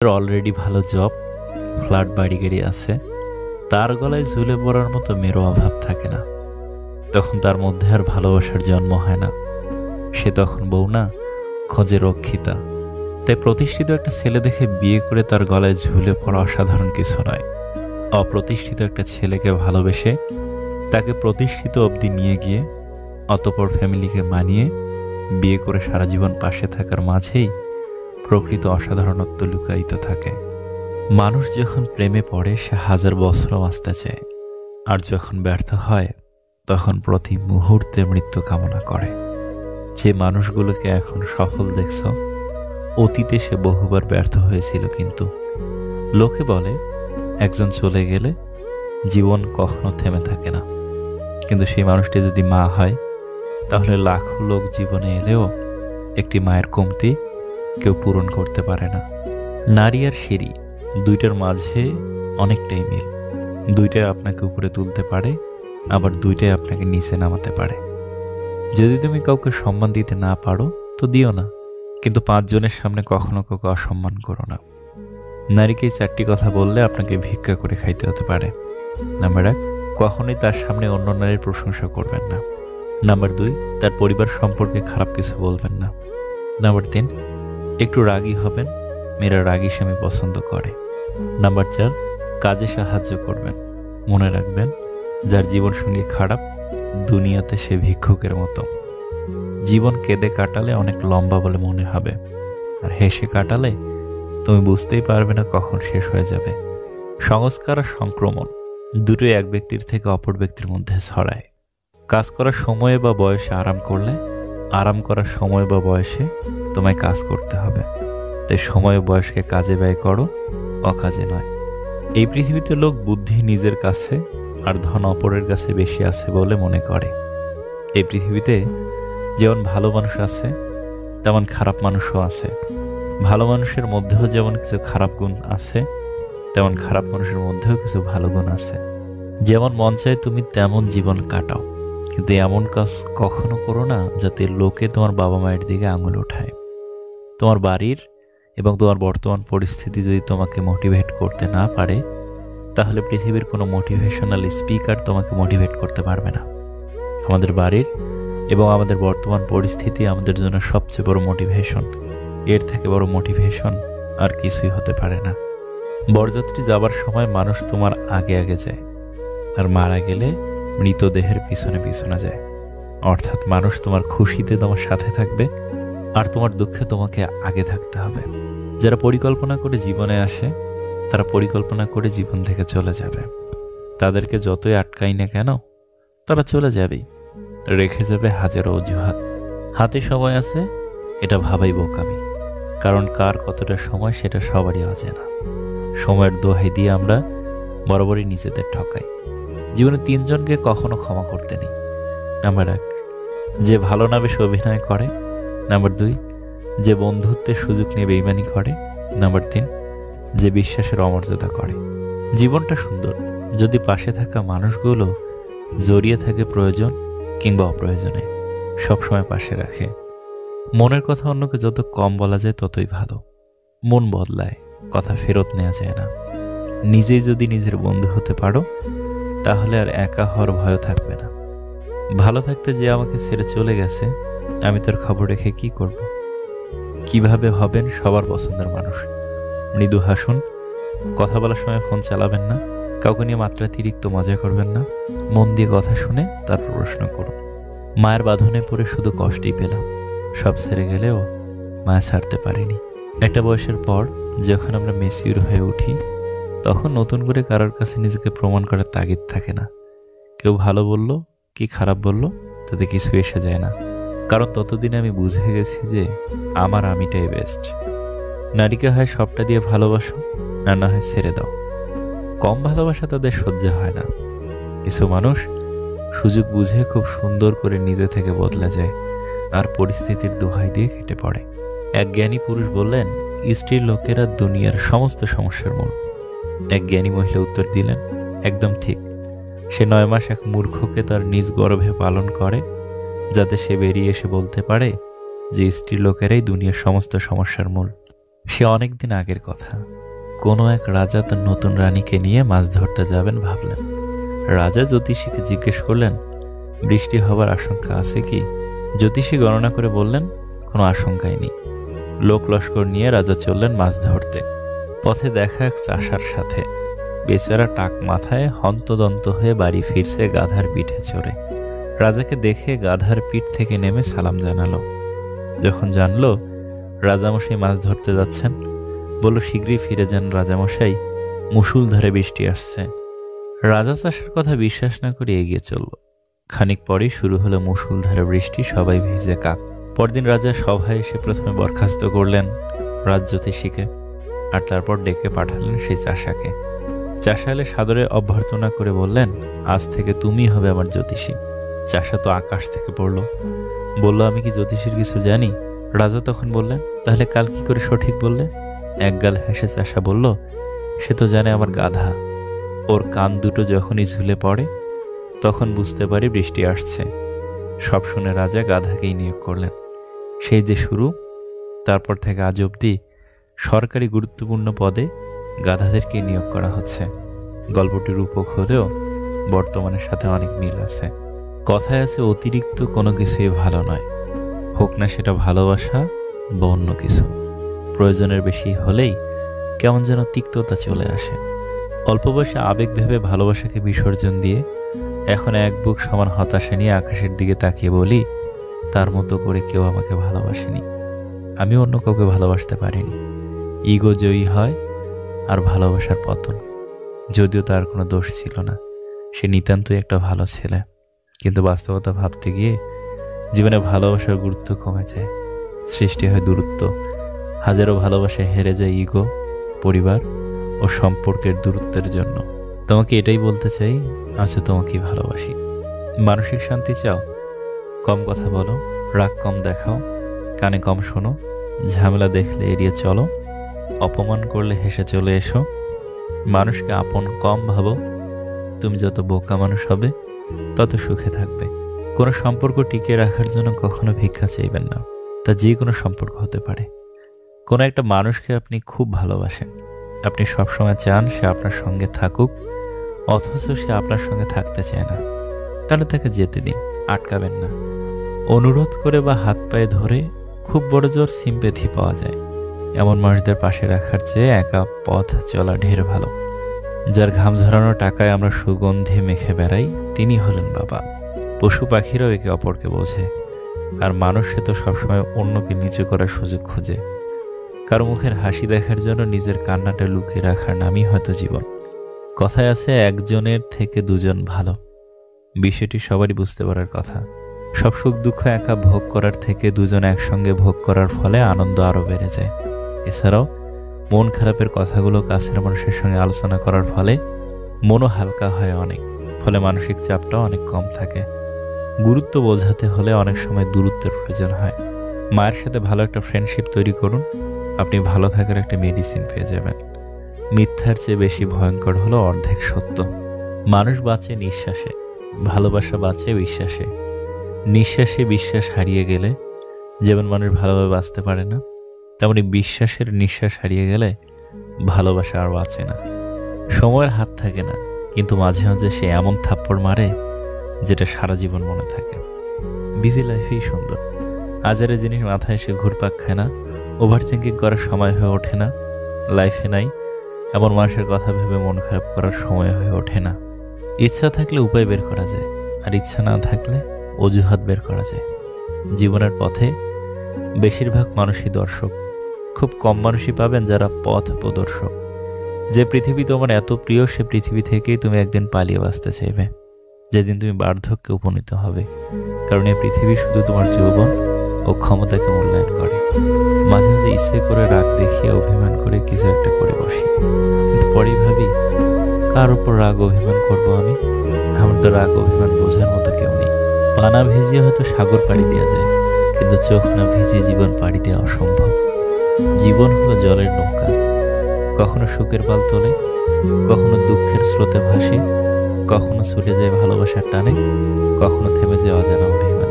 Already ভালো job, flat, বাড়ি গাড়ি আছে, তার গলায় ঝুলে পড়ার মতো মেয়েরও অভাব থাকে না। তখন তার মধ্যে আর ভালোবাসার জন্ম হয় না। সে তখন বউ না, খোঁজে রক্ষিতা। তাই প্রতিষ্ঠিত একটা ছেলে দেখে বিয়ে করে তার গলায় ঝুলে পড়া অসাধারণ কিছু নয়। অপ্রতিষ্ঠিত একটা ছেলেকে ভালোবেসে তাকে প্রতিষ্ঠিত অবধি নিয়ে গিয়ে অতঃপর ফ্যামিলিকে মানিয়ে বিয়ে করে সারা জীবন পাশে থাকার মাঝেই প্রকৃত অসাধারণত্ব লুকায়িত থাকে। মানুষ যখন প্রেমে পড়ে সে হাজার বছরও বাঁচতে চায়, আর যখন ব্যর্থ হয় তখন প্রতি মুহূর্তে মৃত্যু কামনা করে। যে মানুষগুলোকে এখন সফল দেখছ, অতীতে সে বহুবার ব্যর্থ হয়েছিল। কিন্তু লোকে বলে একজন চলে গেলে জীবন কখনো থেমে থাকে না, কিন্তু সেই মানুষটি যদি মা হয় তাহলে লাখো লোক জীবনে এলেও একটি মায়ের কমতি কেউ পূরণ করতে পারে না। নারী আর সিঁড়ি দুইটার মাঝে অনেকটাই মিল। দুইটাই আপনাকে উপরে তুলতে পারে, আবার দুইটাই আপনাকে নিচে নামাতে পারে। যদি তুমি কাউকে সম্মান দিতে না পারো তো দিও না, কিন্তু 5 জনের সামনে কখনো কাউকে অসম্মান করো না। নারীকে এই 4টি কথা বললে আপনাকে ভিক্ষা করে খাইতে হতে পারে। নাম্বার 1, কখনোই তার সামনে অন্য নারীর প্রশংসা করবেন না। নাম্বার 2, তার পরিবার সম্পর্কে খারাপ কিছু বলবেন না। নাম্বার 3, একটু রাগী হবেন, মেয়েরা রাগী স্বামী পছন্দ করে। নাম্বার 4, কাজে সাহায্য করবেন। মনে রাখবেন, যার জীবনসঙ্গী খারাপ দুনিয়াতে সে ভিক্ষুকের মতো। জীবন কেঁদে কাটালে অনেক লম্বা বলে মনে হবে, আর হেসে কাটালে তুমি বুঝতেই পারবে না কখন শেষ হয়ে যাবে। সংস্কার আর সংক্রমণ দুটোই এক ব্যক্তির থেকে অপর ব্যক্তির মধ্যে ছড়ায়। কাজ করার সময়ে বা বয়সে আরাম করলে, আরাম করার সময় বা বয়সে তোমায় কাজ করতে হবে। তাই সময় ও বয়সকে কাজে ব্যয় করো, অকাজে নয়। এই পৃথিবীতে লোক বুদ্ধি নিজের কাছে আর ধন অপরের কাছে বেশি আছে বলে মনে করে। এই পৃথিবীতে যেমন ভালো মানুষ আছে তেমন খারাপ মানুষও আছে। ভালো মানুষের মধ্যেও যেমন কিছু খারাপ গুণ আছে, তেমন খারাপ মানুষের মধ্যেও কিছু ভালো গুণ আছে। যেমন মন চায় তুমি তেমন জীবন কাটাও, কিন্তু এমন কাজ কখনো করো না যাতে লোকে তোমার বাবা মায়ের দিকে আঙুল ওঠায়। তোমার বাড়ির এবং তোমার বর্তমান পরিস্থিতি যদি তোমাকে মোটিভেট করতে না পারে, তাহলে পৃথিবীর কোনো মোটিভেশনাল স্পিকার তোমাকে মোটিভেট করতে পারবে না। আমাদের বাড়ির এবং আমাদের বর্তমান পরিস্থিতি আমাদের জন্য সবচেয়ে বড় মোটিভেশন। এর থেকে বড় মোটিভেশন আর কিছুই হতে পারে না। বরযাত্রী যাবার সময় মানুষ তোমার আগে আগে যায়, আর মারা গেলে মৃতদেহের পিছনে পিছনে যায়। অর্থাৎ মানুষ তোমার খুশিতে তোমার সাথে থাকবে, আর তোমার দুঃখে তোমাকে আগে থাকতে হবে। যারা পরিকল্পনা করে জীবনে আসে তারা পরিকল্পনা করে জীবন থেকে চলে যাবে। তাদেরকে যতই আটকাই না কেন, তারা চলে যাবেই, রেখে যাবে হাজারো অজুহাত। হাতে সময় আছে এটা ভাবাই বোকামি, কারণ কার কতটা সময় সেটা সবারই অজানা। সময়ের দোহাই দিয়ে আমরা বরাবরই নিজেদের ঠকাই। জীবনে 3 জনকে কখনো ক্ষমা করতে নেই। নাম্বার 1, যে ভালো না বেশি অভিনয় করে। নাম্বার 2, যে বন্ধুত্বের সুযোগ নিয়ে বেইমানি করে। নাম্বার 3, যে বিশ্বাসের অমর্যাদা করে। জীবনটা সুন্দর যদি পাশে থাকা মানুষগুলো জড়িয়ে থাকে প্রয়োজন কিংবা অপ্রয়োজনে, সবসময় পাশে রাখে। মনের কথা অন্যকে যত কম বলা যায় ততই ভালো। মন বদলায়, কথা ফেরত নেওয়া যায় না। নিজেই যদি নিজের বন্ধু হতে পারো তাহলে আর একা হওয়ার ভয় থাকবে না। ভালো থাকতে যে আমাকে ছেড়ে চলে গেছে, আমি তার খবর রেখে কি করব? কিভাবে হবেন সবার পছন্দের মানুষ? মৃদু হাসুন, কথা বলার সময় ফোন চালাবেন না, কাউকে নিয়ে মাত্রাতিরিক্ত মজা করবেন না, মন দিয়ে কথা শুনে তারপর প্রশ্ন করুন। মায়ের বাঁধনে পড়ে শুধু কষ্টই পেলাম, সব ছেড়ে গেলেও মায়া ছাড়তে পারিনি। একটা বয়সের পর যখন আমরা ম্যাচিউর হয়ে উঠি, তখন নতুন করে কারোর কাছে নিজেকে প্রমাণ করার তাগিদ থাকে না। কেউ ভালো বলল কি খারাপ বলল তাতে কিছু এসে যায় না, কারণ ততদিনে আমি বুঝে গেছি যে আমার আমিটাই বেস্ট। নারীকে হয় সবটা দিয়ে ভালোবাসো, আর না হয় ছেড়ে দাও। কম ভালোবাসা তাদের সহ্য হয় না। কিছু মানুষ সুযোগ বুঝে খুব সুন্দর করে নিজে থেকে বদলা যায়, আর পরিস্থিতির দোহাই দিয়ে কেটে পড়ে। এক জ্ঞানী পুরুষ বললেন, স্ত্রীর লোকেরা দুনিয়ার সমস্ত সমস্যার মূল। এক জ্ঞানী মহিলা উত্তর দিলেন, একদম ঠিক। সে 9 মাস এক মূর্খকে তার নিজ গর্ভে পালন করে, যাতে সে বেরিয়ে এসে বলতে পারে যে স্ত্রীর লোকেরাই দুনিয়ার সমস্ত সমস্যার মূল। সে অনেক দিন আগের কথা। কোনো এক রাজা তার নতুন রানীকে নিয়ে মাছ ধরতে যাবেন ভাবলেন। রাজা জ্যোতিষীকে জিজ্ঞেস করলেন, বৃষ্টি হবার আশঙ্কা আছে কি? জ্যোতিষী গণনা করে বললেন, কোনো আশঙ্কাই নেই। লোক লস্কর নিয়ে রাজা চললেন মাছ ধরতে। পথে দেখা এক চাষার সাথে। বেচারা টাক মাথায় হন্তদন্ত হয়ে বাড়ি ফিরছে গাধার পিঠে চড়ে। রাজাকে দেখে গাধার পিঠ থেকে নেমে সালাম জানালো। যখন জানলো রাজামশাই মাছ ধরতে যাচ্ছেন, বলল, শীঘ্রই ফিরে যান রাজামশাই, মুষলধারে বৃষ্টি আসছে। রাজা চাষার কথা বিশ্বাস না করে এগিয়ে চলল। খানিক পরেই শুরু হলো মুষলধারে বৃষ্টি, সবাই ভিজে কাক। পরদিন রাজা সভায় এসে প্রথমে বরখাস্ত করলেন রাজজ্যোতিষীকে, আর তারপর ডেকে পাঠালেন সেই চাষাকে। চাষা এলে সাদরে অভ্যর্থনা করে বললেন, আজ থেকে তুমি হবে আমার জ্যোতিষী। চাষা তো আকাশ থেকে পড়ল, বলল, আমি কি জ্যোতিষীর কিছু জানি? রাজা তখন বললেন, তাহলে কাল কি করে সঠিক বললে? একগাল হেসে চাষা বলল, সে তো জানে আমার গাধা, ওর কান দুটো যখনই ঝুলে পড়ে তখন বুঝতে পারি বৃষ্টি আসছে। সব শুনে রাজা গাধাকেই নিয়োগ করলেন। সেই যে শুরু, তারপর থেকে আজ অবধি সরকারি গুরুত্বপূর্ণ পদে গাধাদেরকে নিয়োগ করা হচ্ছে। গল্পটির রূপক হলেও বর্তমানের সাথে অনেক মিল আছে। কথায় আছে, অতিরিক্ত কোনো কিছুই ভালো নয়, হোক না সেটা ভালোবাসা বা অন্য কিছু। প্রয়োজনের বেশি হলেই কেমন যেন তিক্ততা চলে আসে। অল্প বয়সে আবেগ ভেবে ভালোবাসাকে বিসর্জন দিয়ে এখন এক বুক সমান হতাশা নিয়ে আকাশের দিকে তাকিয়ে বলি, তার মতো করে কেউ আমাকে ভালোবাসেনি, আমি অন্য কাউকে ভালোবাসতে পারিনি। ইগো জয়ী হয় আর ভালোবাসার পতন। যদিও তার কোনো দোষ ছিল না, সে নিতান্তই একটা ভালো ছেলে, কিন্তু বাস্তবতা ভাবতে গিয়ে জীবনে ভালোবাসার গুরুত্ব কমে যায়, সৃষ্টি হয় দূরত্ব। হাজারো ভালোবাসা হেরে যায় ইগো, পরিবার ও সম্পর্কের দূরত্বের জন্য। তোমাকে এটাই বলতে চাই, আচ্ছা তোমাকেই ভালোবাসি। মানসিক শান্তি চাও? কম কথা বলো, রাগ কম দেখাও, কানে কম শোনো, ঝামেলা দেখলে এড়িয়ে চলো, অপমান করলে হেসে চলে এসো, মানুষকে আপন কম ভাবো। তুমি যত বোকা মানুষ হবে তত সুখে থাকবে। কোনো সম্পর্ক টিকিয়ে রাখার জন্য কখনো ভিক্ষা চাইবেন না, তা যে কোনো সম্পর্ক হতে পারে। কোনো একটা মানুষকে আপনি খুব ভালোবাসেন, আপনি সবসময় চান সে আপনার সঙ্গে থাকুক, অথচ সে আপনার সঙ্গে থাকতে চায় না, তাহলে তাকে যেতে দিন, আটকাবেন না। অনুরোধ করে বা হাত পায়ে ধরে খুব বড় জোর সিম্প্যাথি পাওয়া যায়। এমন মানুষদের পাশে রাখার চেয়ে একা পথ চলা ঢের ভালো। যার ঘাম ঝরানো টাকায় আমরা সুগন্ধি মেখে বেড়াই, তিনি হলেন বাবা। পশু পাখিরাও একে অপরকে বোঝে, আর মানুষ সে তো সবসময় অন্যকে নিচু করার সুযোগ খোঁজে। কারো মুখের হাসি দেখার জন্য নিজের কান্নাটা লুকিয়ে রাখার নামই হয়তো জীবন। কথায় আছে, একজনের থেকে দুজন ভালো। বিষয়টি সবারই বুঝতে পারার কথা। সব সুখ দুঃখ একা ভোগ করার থেকে দুজন একসঙ্গে ভোগ করার ফলে আনন্দ আরও বেড়ে যায়। এছাড়াও মন খারাপের কথাগুলো কাছের মানুষের সঙ্গে আলোচনা করার ফলে মনও হালকা হয় অনেক, ফলে মানসিক চাপটাও অনেক কম থাকে। গুরুত্ব বোঝাতে হলে অনেক সময় দূরত্বের প্রয়োজন হয়। মায়ের সাথে ভালো একটা ফ্রেন্ডশিপ তৈরি করুন, আপনি ভালো থাকার একটা মেডিসিন পেয়ে যাবেন। মিথ্যার চেয়ে বেশি ভয়ঙ্কর হলো অর্ধেক সত্য। মানুষ বাঁচে নিঃশ্বাসে, ভালোবাসা বাঁচে বিশ্বাসে। নিঃশ্বাসে বিশ্বাস হারিয়ে গেলে যেমন মানুষ ভালোভাবে বাঁচতে পারে না, তেমনি বিশ্বাসের নিঃশ্বাস হারিয়ে গেলে ভালোবাসা আর বাঁচে না। সময়ের হাত থাকে না, কিন্তু মাঝে মাঝে সে এমন থাপ্পড় মারে যেটা সারা জীবন মনে থাকে। বিজি লাইফেই সুন্দর। আজারে জিনিস মাথায় এসে ঘুরপাক খায় না, ওভার থিঙ্কিং করার সময় হয়ে ওঠে না, লাইফে নাই এমন মানুষের কথা ভেবে মন খারাপ করার সময় হয়ে ওঠে না। ইচ্ছা থাকলে উপায় বের করা যায়, আর ইচ্ছা না থাকলে অজুহাত বের করা যায়। জীবনের পথে বেশিরভাগ মানুষই দর্শক, খুব কম মানুষই পাবেন যারা পথ প্রদর্শক। যে পৃথিবী তোমার এত প্রিয়, সে পৃথিবী থেকেই তুমি একদিন পালিয়ে বাঁচতে চাইবে, যেদিন তুমি বার্ধক্যে উপনীত হবে। কারণ এই পৃথিবী শুধু তোমার যৌবন ও ক্ষমতাকে মূল্যায়ন করে। মাঝে মাঝে ইচ্ছে করে রাগ দেখিয়ে অভিমান করে কিছু একটা করে বসি, কিন্তু পরেই ভাবি, কার উপর রাগ অভিমান করবো আমি? আমার তো রাগ অভিমান বোঝার মতো কেউ নেই। পানা ভিজিয়ে হয়তো সাগর পাড়ি দেওয়া যায়, কিন্তু চোখ না ভিজিয়ে জীবন পাড়ি দেওয়া অসম্ভব। জীবন হলো জলের নৌকা, কখনো সুখের পাল তোলে, কখনো দুঃখের স্রোতে ভাসে, কখনো ছুটে যায় ভালোবাসার টানে, কখনো থেমে যায় অজানা অভিমান।